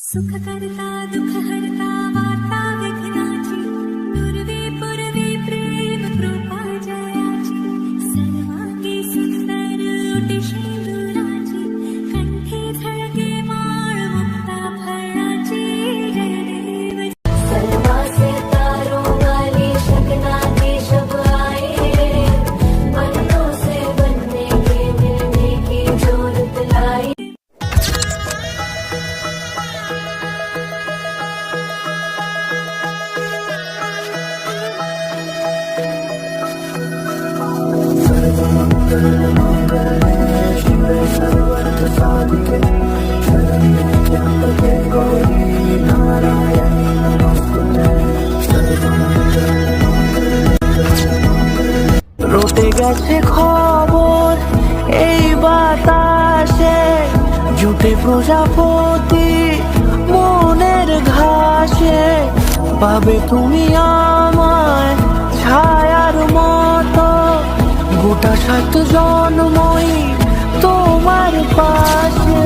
सुख करता दुख हरता वार्ता विघ्नाची दुर्वी पूर्वी प्रेम कृपा जयाची सर्वांगी सुंदर ओटी शेंदुराची कंठी झळके माळ मुक्ता फळाची जय देव सर्वासे तारो वाली शगनाधीश आए बंदों से बनने के मिलने की जोरत लाई। রটে গেছে খবর এই বাতাসে জুটে প্রজাপতি মনের ঘাসে পাবে তুমি আমায় ছায়ার মতো গোটা 7 জন্মই তোমার পাশে।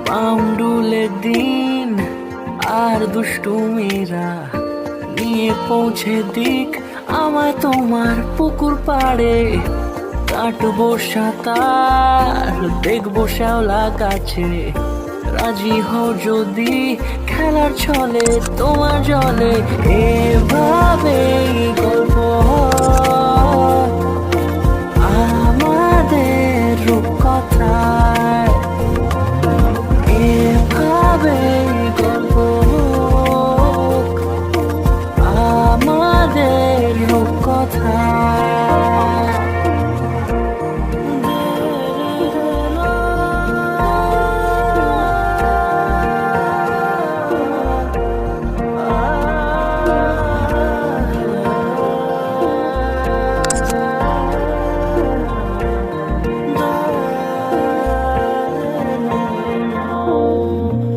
পাউন্ডুলে দিন আর দুষ্টু মেয়েরা নিয়ে পৌঁছে দিক আমায় তোমার পুকুর পাড়ে কাটবো সাঁতার দেখবো শ্যাওলা গাছে রাজি হও যদি খেলার ছলে তোমার জলে এভাবেই গল্প আমাদের রূপকথায় এভাবে গল্প আমাদের রূপকথা।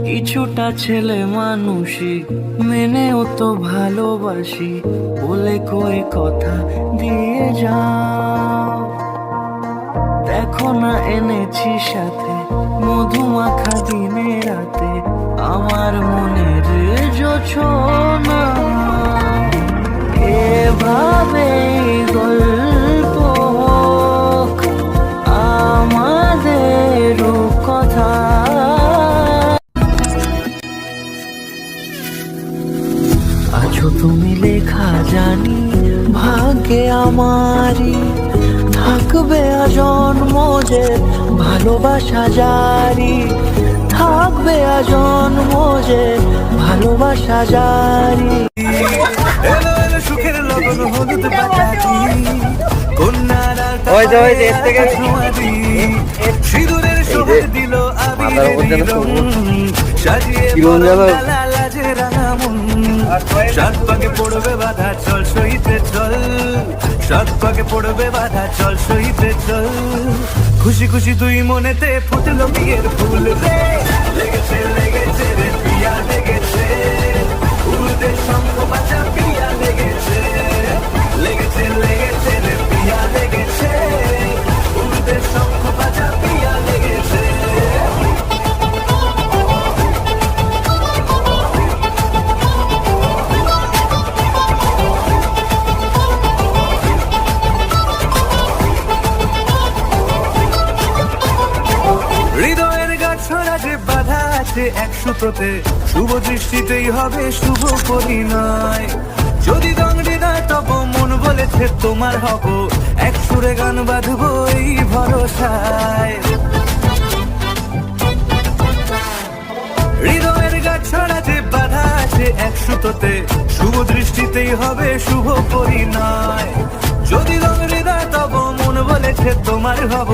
কিছুটা ছেলে মানুষই মেনেও তো ভালোবাসি বলে কয়ে কথা দিয়ে যাও। দেখো না এনেছি সাথে মধুমাখা দিনে রাতে আমার মনের জোছনা এভাবেই গল্প আমাদের রূপকথা। আছো তুমি লেখা জানি ভাগ্যে আমারই থাকবে আজন্ম যে ভালোবাসা জারি থাকবে আজন্ম যে ভালোবাসা জারি। এলো এলো সুখের লগন হলুদ বাতাবি কন্যার সিঁদুরের শোভা দিল আবিরের রং সাজিয়ে লাজে রাঙা মন সাত পাকে পড়বে বাধা চল সইতে চল সাত পাকে পড়বে বাধা চল সইতে চল খুশি খুশি তুই মনেতে ফুটলো বিয়ের ফুল রে লেগেছে লেগেছে রে পিয়া লেগেছে উড়তে শঙ্খ বাজা পিয়া লেগেছে লেগেছে লেগেছে রে পিয়া লেগেছে উড়তে শঙ্খ বাজা পিয়া লেগেছে। হৃদয়ের গাছড়া যে বাধা আছে 100 শুভ দৃষ্টিতেই হবে শুভ পরিণয় যদি বলেছে তোমার হব, এক সুরে গান বাঁধবো এই ভরসায়। হৃদয়ের গাছ ছড়া যে বাধা আছে এক সুতোতে, শুভ দৃষ্টিতেই হবে শুভ পরিণয়। যদি রঙ হৃদয় তব মন বলেছে তোমার হব,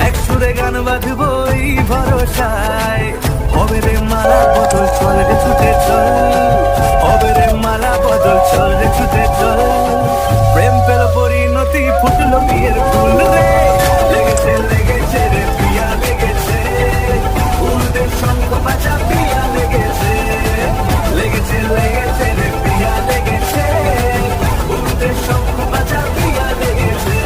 এক সুরে গান বাঁধবো এই ভরসায়। হবে রে মালা বদল চল রে ছুটে চল, হবে রে মালা বদল চল রে ছুটে চল। প্রেম পেল পরিণতি ফুটলো বিয়ের ফুল রে, লেগেছে লেগেছে রে পিয়া লেগেছে, উর্দের শঙ্খ বাজা পিয়া লেগেছে, লেগেছে লেগেছে রে পিয়া লেগেছে, উর্দের শঙ্খ বাজা পিয়া লেগেছে।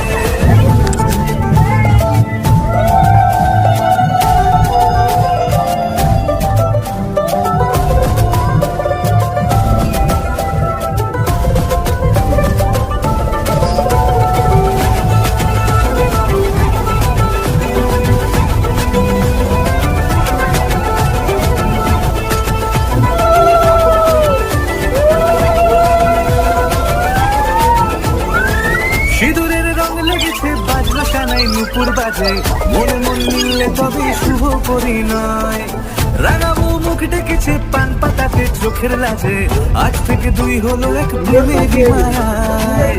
সিঁদুরের রং লেগেছে বাজলো কানাই নুপুর বাজে, মনে মন মিললে তবে শুভ পরিণয়। রাঙাবো মুখ ডেকেছে পান পাতাতে চোখের লাজে, আজ থেকে দুই হলো এক প্রেমের মায়ায়।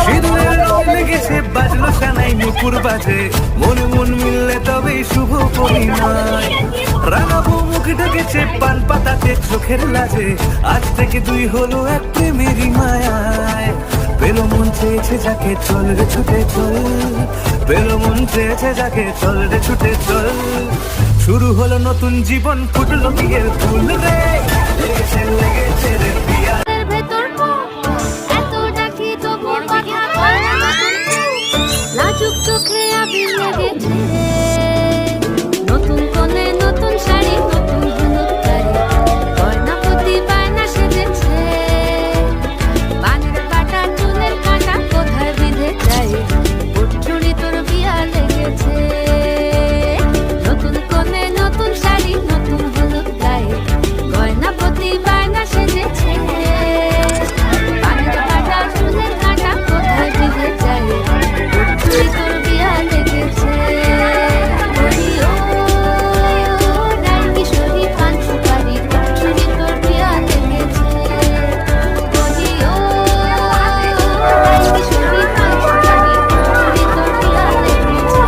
সিঁদুরের রং লেগেছে বাজলো কানাই নুপুর বাজে, মনে মন মিললে তবে শুভ পরিণয়। রাঙাবো মুখ ডেকেছে পান পাতাতে চোখের লাজে, আজ থেকে দুই হলো এক প্রেমেরই মায়ায়। পেলো মন চেয়েছে যাকে চল রে ছুটে চল, পেলো মন চেয়েছে যাকে চল রে ছুটে চল। শুরু হলো নতুন জীবন ফুটলো বিয়ের ফুল রে, লেগেছে লেগেছে রে পিয়া। ভেতর এত ডাকি তবু কথা বলে না, লাজুক চোখে আবির লেগেছে। নতুন কোণে নতুন শাড়ি নতুন হলুদ গাড়ি, গয়না প্রতি বায়না সেজেছে। বানের বাটা চুলের কাঁটা কোথায় বিঁধে যায়, উঠছুড়ি তোর বিয়া লেগেছে। নতুন কোণে নতুন শাড়ি নতুন হলুদ গায়ে, গয়না প্রতি বায়না সেজেছে। বানের বাটা চুলের কাঁটা কোথায় বিঁধে যায়, উঠছুড়ি তোর বিয়া লেগেছে। বলিও কিশোরী পান সুপারি, উঠছুড়ি তোর বিয়া লেগেছে। বলিও কিশোরী পান সুপারি, উঠছুড়ি তোর বিয়া লেগেছে।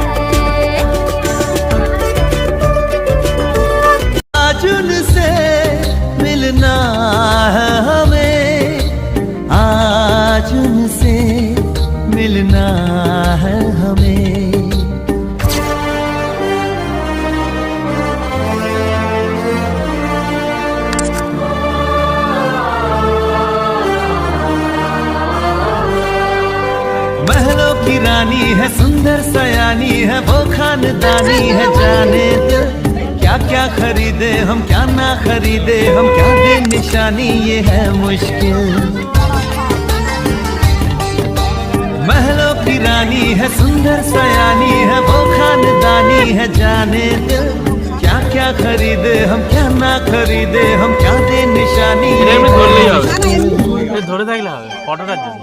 आज उनसे मिलना है हमें, आज उनसे मिलना है हमें। महलों की रानी है सुंदर सयानी है, वो खानदानी है जाने दिल। क्या क्या खरीदे हम क्या ना खरीदे हम, क्या दे निशानी ये है मुश्किल। महलों की रानी है सुंदर सयानी है, वो खानदानी है जाने दिल। क्या क्या खरीदे हम क्या ना खरीदे हम, क्या दे निशानी ये है मुश्किल। ধরে থাকলে হবে ফটোটার জন্য।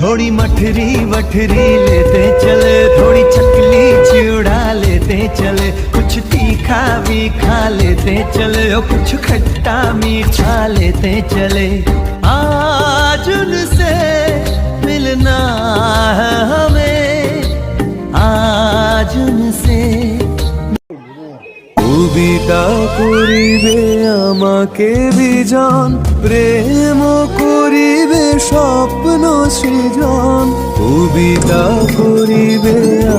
थोड़ी मठरी वठरी लेते चले, थोड़ी चकली चिड़ा लेते चले, कुछ तीखा भी खा लेते चले और कुछ खट्टा मीठा लेते चले। आज उनसे मिलना है हमें, आज उनसे। কবিতা করিবে আমাকে বিজন, প্রেম করিবে স্বপ্ন সৃজন। কবিতা করিবে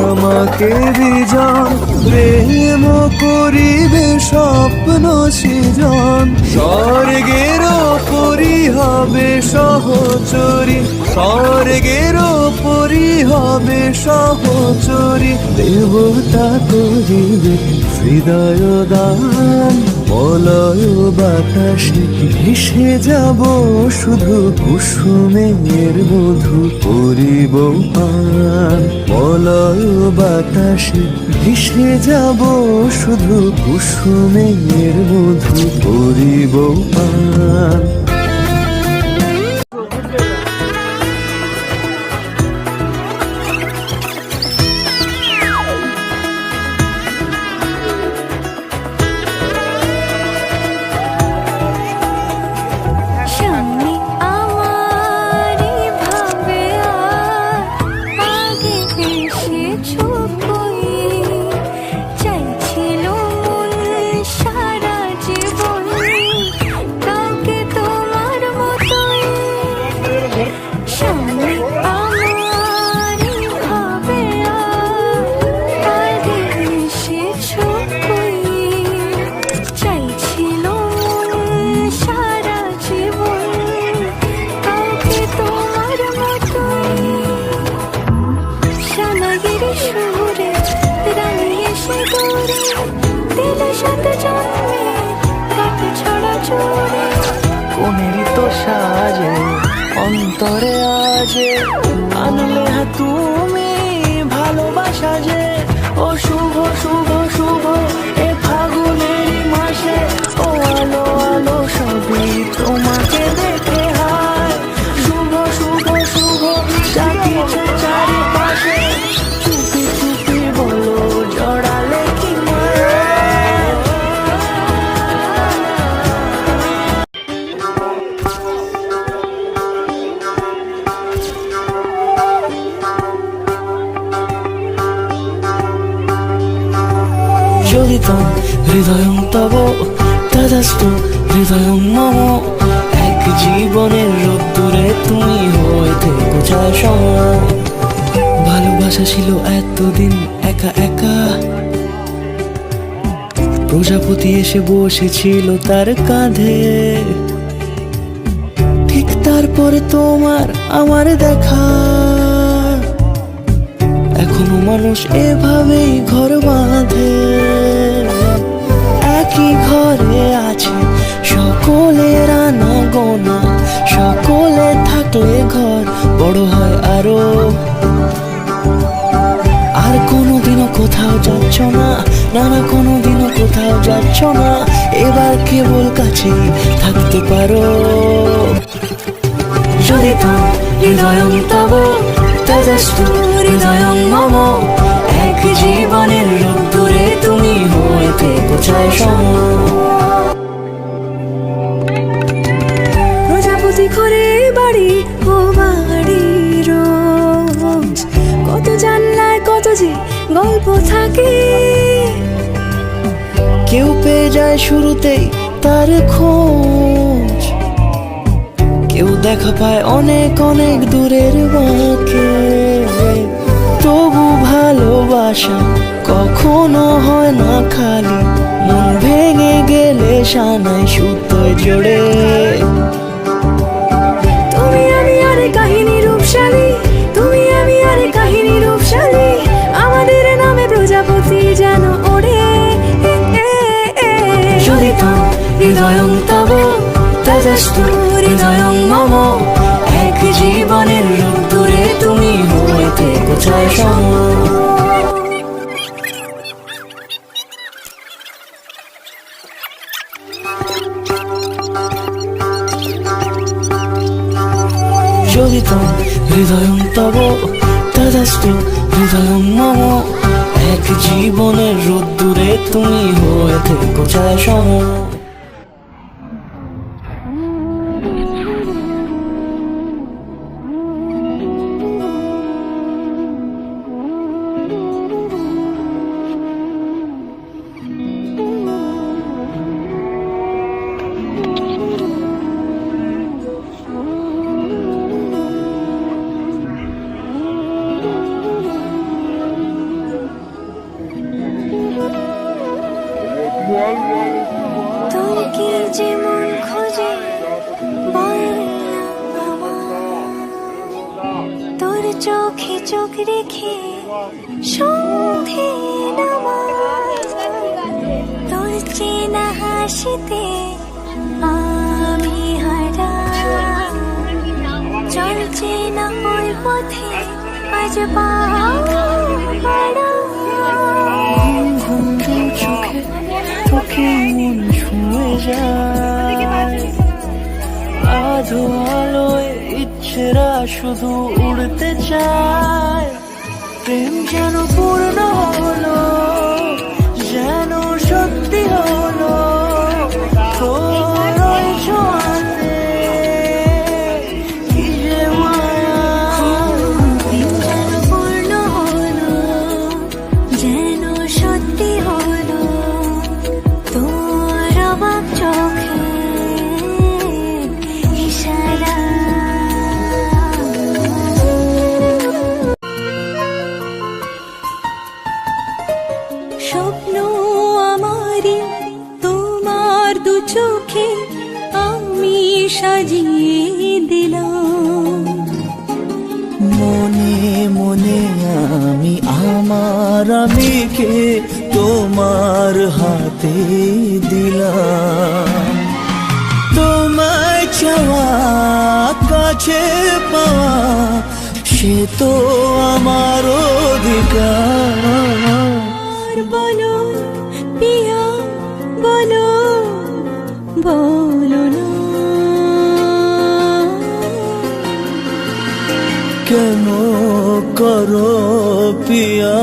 আমাকে বিজন, প্রেম করিবে স্বপ্ন সৃজন। স্বর্গের পরি হবে সহচরী, স্বর্গের পরি হবে সহচরী। দেবতা করিবে হৃদয় দান, মলয় বাতাসে ভেসে যাব শুধু কুসুমের মধু করিব পান। মলয় বাতাসে ভেসে যাব শুধু কুসুমের মধু করিব পান। সাজে অন্তরে আজে আনলে তুমি ভালোবাসা যে ও শুভ শুভ শুভ এ ফাগুনের মাসে ও আলো আলো সবই তোমাকে দেখে হায় শুভ শুভ শুভ ডাকিছে চারিপাশে চুপি চুপি বলো জড়ালে কি মায়া জ্বলিতম হৃদয়ং তব তদস্তু হৃদয়ং মম এক জীবনের রোদ্দুরে তুমি হয়ে থেকো যায় সময় ভালোবাসা ছিল এতদিন একা একা প্রজাপতি এসে বসেছিল তার কাঁধে ঠিক তারপরে তোমার আমার দেখা এখনো মানুষ এভাবেই ঘর বাঁধে একই ঘরে আছে সকলের আনা গোনা সকলে থাকলে ঘর বড় হয় আরো আর কোনোদিনও কোথাও যাচ্ছ না নানা কোনোদিনও কোথাও যাচ্ছ না এবার কেবল কাছেই থাকতে পারো যদি তো হৃদয়ং তব তদস্তু হৃদয়ং মম এক জীবনের রোদ্দুরে তুমি হয়ে থেকো চাই প্রজাপতি করে বাড়ি ও বাড়ি রোজ কত জানলায় কত যে গল্প থাকে কেউ পেয়ে যায় শুরুতেই তার খোঁজ কেউ দেখা পায় অনেক অনেক দূরের বাঁকে তবু ভালোবাসা কখনো হয় না খালি মন ভেঙে গেলে সানাই সুতোয় জোড়ে তুমি আমি আরে কাহিনী রূপশালী তুমি আমি আরে কাহিনী রূপশালী আমাদের নামে প্রজাপতি যেন ওড়ে যদি তো হৃদয়ং তব তদস্তু হৃদয়ং মম এক জীবনের রোদ্দুরে তুমি হয়ে থেকো চাই যদি তো হৃদয়ং তব তদস্তু হৃদয়ং মম এক জীবনের রোদ্দুরে তুমি হয়ে থেকো চাই তোর কি যে মন খোঁজে বললাম আমার তোর চোখে চোখ রেখে সন্ধে নামাজ তোর চেনা হাসিতে আমি হারা চলছে না ওই পথে আজ পাড়া চোখে তোকে মন ছুঁয়ে যায় আধো আলোয় ইচ্ছেরা শুধু উড়তে চায় প্রেম যেন পূর্ণ হলো যেন সত্যি হলো তোর ওই ছোঁয়াতে কি যে মায়া যেন পূর্ণ হলো যেন সত্যি হলো তোর অবাক চোখে ইশারা স্বপ্ন আমারই তোমার দু চোখে আমি সাজিয়ে দিলাম মনে মনে আমি আমার আমিকে তোমার হাতে দিলাম তোমায় চাওয়া কাছে পাওয়া সে তো আমার অধিকার। বলো পিয়া বলো বলো না কেন করো পিয়া